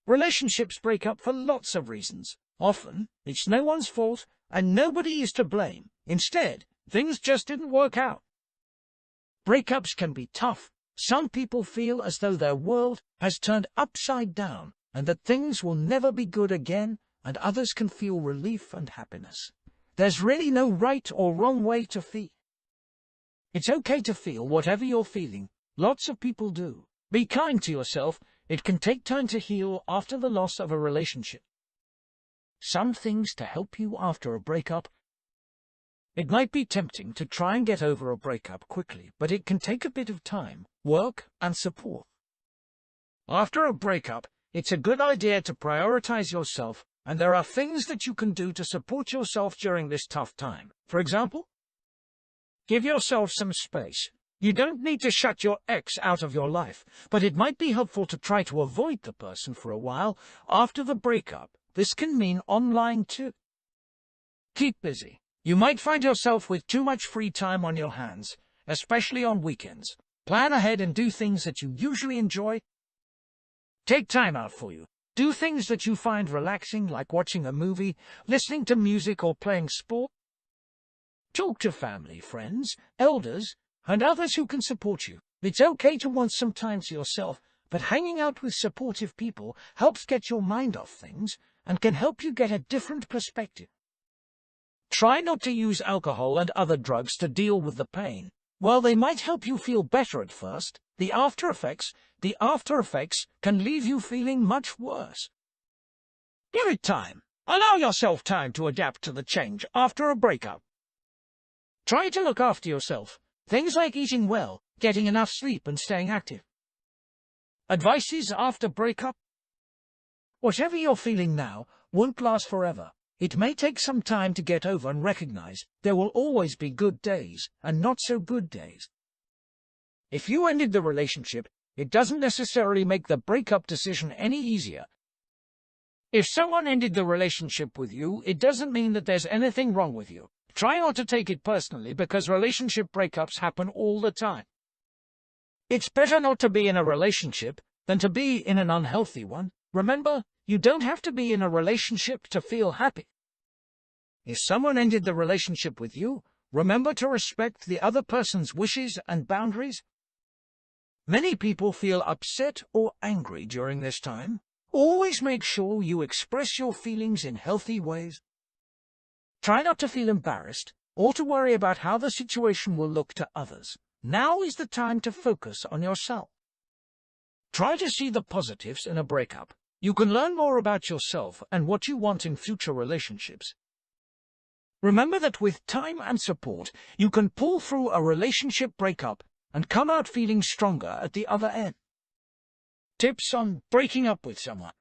Relationships break up for lots of reasons. Often, it's no one's fault, and nobody is to blame. Instead, things just didn't work out. Breakups can be tough. Some people feel as though their world has turned upside down, and that things will never be good again, and others can feel relief and happiness. There's really no right or wrong way to feel. It's okay to feel whatever you're feeling. Lots of people do. Be kind to yourself. It can take time to heal after the loss of a relationship. Some things to help you after a breakup. It might be tempting to try and get over a breakup quickly, but it can take a bit of time, work, and support. After a breakup, it's a good idea to prioritize yourself, and there are things that you can do to support yourself during this tough time. For example, give yourself some space. You don't need to shut your ex out of your life, but it might be helpful to try to avoid the person for a while after the breakup. This can mean online too. Keep busy. You might find yourself with too much free time on your hands, especially on weekends. Plan ahead and do things that you usually enjoy. Take time out for you. Do things that you find relaxing, like watching a movie, listening to music, or playing sport. Talk to family, friends, elders, and others who can support you. It's okay to want some time to yourself, but hanging out with supportive people helps get your mind off things and can help you get a different perspective. Try not to use alcohol and other drugs to deal with the pain. While they might help you feel better at first, the after effects can leave you feeling much worse. Give it time. Allow yourself time to adapt to the change after a breakup. Try to look after yourself. Things like eating well, getting enough sleep, and staying active. Advices after breakup. Whatever you're feeling now won't last forever. It may take some time to get over and recognize there will always be good days and not so good days. If you ended the relationship, it doesn't necessarily make the breakup decision any easier. If someone ended the relationship with you, it doesn't mean that there's anything wrong with you. Try not to take it personally, because relationship breakups happen all the time. It's better not to be in a relationship than to be in an unhealthy one. Remember, you don't have to be in a relationship to feel happy. If someone ended the relationship with you, remember to respect the other person's wishes and boundaries. Many people feel upset or angry during this time. Always make sure you express your feelings in healthy ways. Try not to feel embarrassed or to worry about how the situation will look to others. Now is the time to focus on yourself. Try to see the positives in a breakup. You can learn more about yourself and what you want in future relationships. Remember that with time and support, you can pull through a relationship breakup and come out feeling stronger at the other end. Tips on breaking up with someone.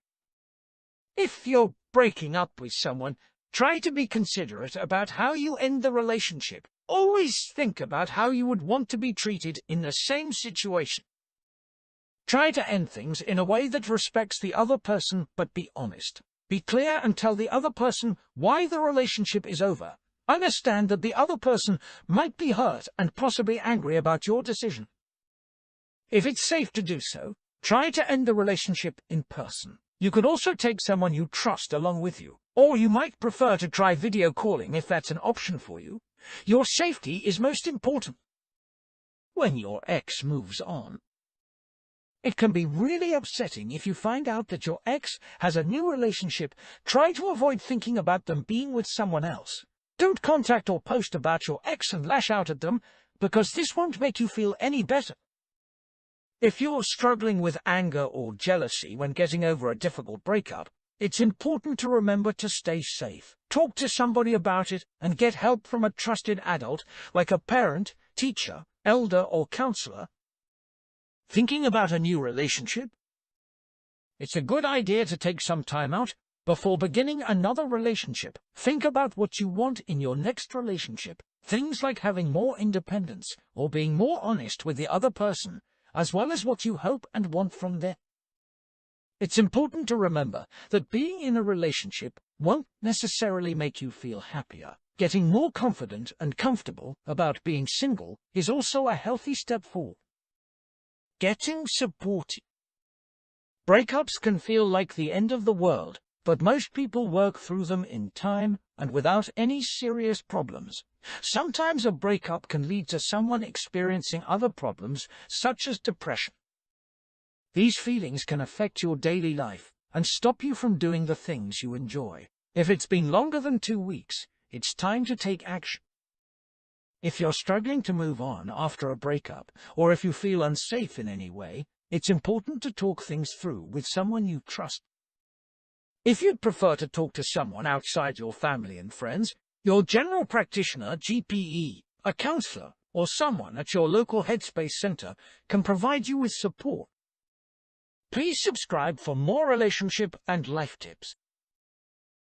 If you're breaking up with someone, try to be considerate about how you end the relationship. Always think about how you would want to be treated in the same situation. Try to end things in a way that respects the other person, but be honest. Be clear and tell the other person why the relationship is over. Understand that the other person might be hurt and possibly angry about your decision. If it's safe to do so, try to end the relationship in person. You could also take someone you trust along with you, or you might prefer to try video calling if that's an option for you. Your safety is most important. When your ex moves on, it can be really upsetting if you find out that your ex has a new relationship. Try to avoid thinking about them being with someone else. Don't contact or post about your ex and lash out at them, because this won't make you feel any better. If you're struggling with anger or jealousy when getting over a difficult breakup, it's important to remember to stay safe. Talk to somebody about it and get help from a trusted adult, like a parent, teacher, elder, or counselor. Thinking about a new relationship? It's a good idea to take some time out before beginning another relationship. Think about what you want in your next relationship. Things like having more independence or being more honest with the other person, as well as what you hope and want from them. It's important to remember that being in a relationship won't necessarily make you feel happier. Getting more confident and comfortable about being single is also a healthy step forward. Getting supported. Breakups can feel like the end of the world, but most people work through them in time and without any serious problems. Sometimes a breakup can lead to someone experiencing other problems, such as depression. These feelings can affect your daily life and stop you from doing the things you enjoy. If it's been longer than 2 weeks, it's time to take action. If you're struggling to move on after a breakup, or if you feel unsafe in any way, it's important to talk things through with someone you trust. If you'd prefer to talk to someone outside your family and friends, your general practitioner, GPE, a counselor, or someone at your local Headspace center can provide you with support. Please subscribe for more relationship and life tips.